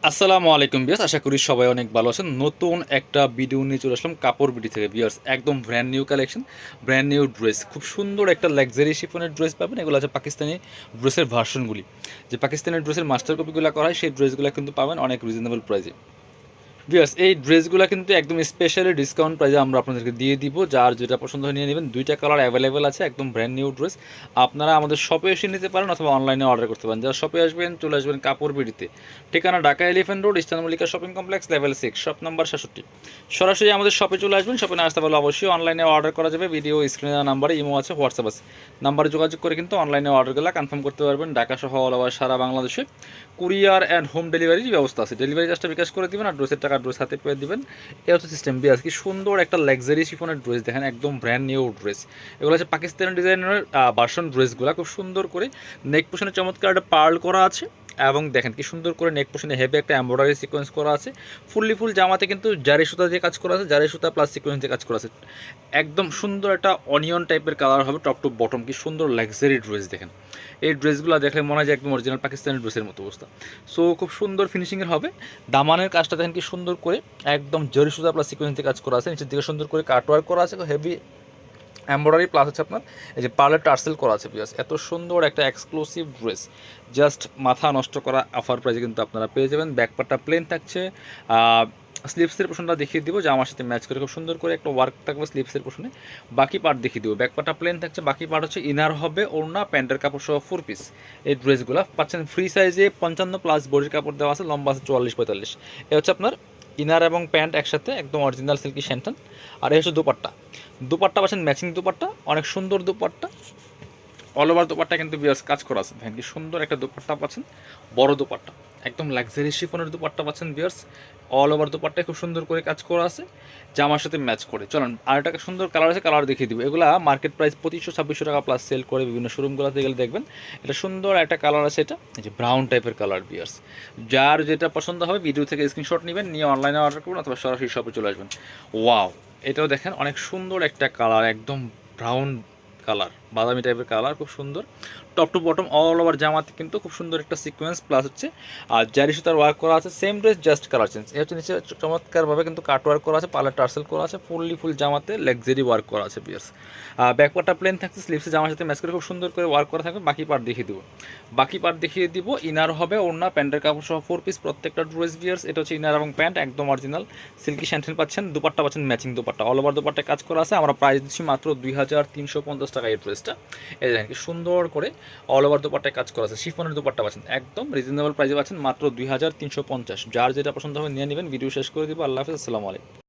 আসসালামু আলাইকুম বিয়ার্স, আশা করি সবাই অনেক ভালো আছেন। নতুন একটা ভিডিও নিয়ে চলে আসলাম কাপড় বিডি থেকে বিয়ার্স। একদম brand new collection, brand new dress, খুব সুন্দর একটা লাক্সারি শিফনের ড্রেস পাবেন। এগুলো আছে পাকিস্তানি ড্রেসের ভার্সনগুলি, যে পাকিস্তানি ড্রেসের মাস্টার কপিগুলো করা হয় সেই ড্রেসগুলো কিন্তু পাবেন অনেক রিজনেবল প্রাইসে। ভিউয়ার্স, এই ড্রেসগুলো কিন্তু একদম স্পেশালি ডিসকাউন্ট প্রাইসে আমরা আপনাদেরকে দিয়ে দিব। যার যেটা পছন্দ হয় নিয়ে নেবেন। দুইটা কালার অ্যাভেলেবেল আছে, একদম ব্র্যান্ড নিউ ড্রেস। আপনারা আমাদের শপে এসে নিতে পারেন অথবা অনলাইনে অর্ডার করতে পারেন। যারা শপে আসবেন চলে আসবেন কাপড় বিডিতে, ঠিকানা Dhaka elephant road, eastern Mallika shopping complex, level 6, shop number 67। সরাসরি আমাদের শপে চলে আসবেন। শপে না আসতে পারলে অবশ্যই অনলাইনে অর্ডার করা যাবে। ভিডিও স্ক্রিনে নাম্বারে ইমো আছে, হোয়াটসঅ্যাপ আছে, নাম্বারে যোগাযোগ করে কিন্তু অনলাইনে অর্ডারগুলো কনফার্ম করতে পারবেন। ঢাকা সহ অল ওভার সারা বাংলাদেশে কুরিয়ার অ্যান্ড হোম ডেলিভারির ব্যবস্থা আছে। ডেলিভারি চার্জটা বিকাশ করে দিবেন আর ড্রেসের টাকা ড্রেস হাতে পেয়ে দিবেন। এই হচ্ছে সিস্টেম। বিয়াস কি সুন্দর একটা লাক্সারি শিফনের ড্রেস দেখেন, একদম ব্র্যান্ড নিউ ড্রেস। এগুলো হচ্ছে পাকিস্তানি ডিজাইনের ভার্সন ড্রেসগুলো, খুব সুন্দর করে নেক পোশনে চমৎকার একটা পার্ল করা আছে। এবং দেখেন কি সুন্দর করে নেক পোশনে হেভি একটা এমব্রয়ডারি সিকোয়েন্স করা আছে। ফুল জামাতে কিন্তু জারি সুতা দিয়ে কাজ করা আছে, জারি সুতা প্লাস সিকোয়েন্স দিয়ে কাজ করা আছে। একদম সুন্দর একটা অনিয়ন টাইপের কালার হবে টপ টু বটম। কি সুন্দর লাক্সারি ড্রেস দেখেন। এই ড্রেসগুলো দেখলে মনে হয় যে একদম অরিজিনাল পাকিস্তানি ড্রেসের মতো অবস্থা। সো খুব সুন্দর ফিনিশিংয়ের হবে। দামানের কাজটা দেখেন কি সুন্দর করে একদম জরি সুতা প্লাস সিকোয়েন্স দিয়ে কাজ করা আছে। নিচের দিকে সুন্দর করে কাটওয়ার্ক করা আছে, হেভি এমব্রয়ডারি প্লাস হচ্ছে আপনার এই যে পার্লার টার্সেল করা আছে। প্লাস এত সুন্দর একটা এক্সক্লুসিভ ড্রেস, জাস্ট মাথা নষ্ট করা অফার প্রাইসে কিন্তু আপনারা পেয়ে যাবেন। ব্যাকপার্টটা প্লেন থাকছে। স্লিপসের পোর্শনটা দেখিয়ে দিব, যে আমার সাথে ম্যাচ করে খুব সুন্দর করে একটা ওয়ার্ক থাকবে স্লিপসের পোর্শনে। বাকি পার্ট দেখিয়ে দিব। ব্যাকপার্টটা প্লেন থাকছে, বাকি পার্ট হচ্ছে ইনার হবে ওড়না প্যান্টের কাপড় সহ 4 পিস। এই ড্রেসগুলো পাচ্ছেন ফ্রি সাইজে 55 প্লাস বডির কাপড় দেওয়া আছে, লম্বা আছে 44-45। এ হচ্ছে আপনার ইনার এবং প্যান্ট একসাথে একদম অরিজিনাল সিল্কি শ্যান্টন। আর এই হচ্ছে দুপাট্টা। দুপাট্টা পাচ্ছেন ম্যাচিং দুপাট্টা, অনেক সুন্দর দুপাট্টা। অল ওভার দোপাট্টা কিন্তু বিয়াস কাজ করা আছে। দেখেন কি সুন্দর একটা দোপাট্টা পাচ্ছেন, বড় দোপাট্টা, একদম লাক্সারি শিফনের দোপাট্টা পাচ্ছেন বিয়ার্স। অল ওভার দোপাট্টায় খুব সুন্দর করে কাজ করা আছে, জামার সাথে ম্যাচ করে। চলুন আর একটা সুন্দর কালার আছে, কালার দেখিয়ে দিব। এগুলা মার্কেট প্রাইস 2500-2600 টাকা প্লাস সেল করে বিভিন্ন শোরুমগুলোতে গেলে দেখবেন। এটা সুন্দর একটা কালার আছে, এটা এই যে ব্রাউন টাইপের কালার বিয়ার্স। যার যেটা পছন্দ হবে ভিডিও থেকে স্ক্রিনশট নেবেন, নিয়ে অনলাইনে অর্ডার করুন অথবা সরাসরি শপে চলে আসবেন। ওয়াও, এটাও দেখেন অনেক সুন্দর একটা কালার, একদম ব্রাউন কালার, বাদামি টাইপের কালার, খুব সুন্দর। Top to bottom all over জামাতে কিন্তু খুব সুন্দর একটা সিকোয়েন্স প্লাস হচ্ছে আর জারি সুতার ওয়ার্ক করা আছে। Same dress just colour change. এই হচ্ছে নিচে চমৎকারভাবে কিন্তু কাট ওয়ার্ক করা আছে, পার্লার টার্সেল করা আছে, ফুল জামাতে লাক্সারি ওয়ার্ক করা আছে বিয়ার্স। ব্যাকপার্টটা প্লেন থাকছে, স্লিভসে জামার সাথে ম্যাচ করে খুব সুন্দর করে ওয়ার্ক করা থাকবে। বাকি পার্ট দেখিয়ে দিব। ইনার হবে ওড়না প্যান্টের কাপড় সহ 4 পিস প্রত্যেকটা ড্রেস বিয়ার্স। এটা হচ্ছে ইনার এবং প্যান্ট একদম অরিজিনাল সিল্কি শ্যান্টেন পাচ্ছেন। দুপাট্টা পাচ্ছেন ম্যাচিং দুপাট্টা, অল ওভার দুপাট্টায় কাজ করা আছে। আমরা প্রাইস দিচ্ছি মাত্র 2350 টাকা এই ড্রেসটা। এই দেখেন কি সুন্দর করে অল ওভার দুপাট্টায় কাজ করা আছে। শিফনের দুপাট্টা পাচ্ছেন একদম রিজনেবল প্রাইসে পাচ্ছেন মাত্র 2350। যার যেটা পছন্দ হবে নিয়ে নেবেন। ভিডিও শেষ করে দিব। আল্লাহ হাফেজ, আসসালামু আলাইকুম।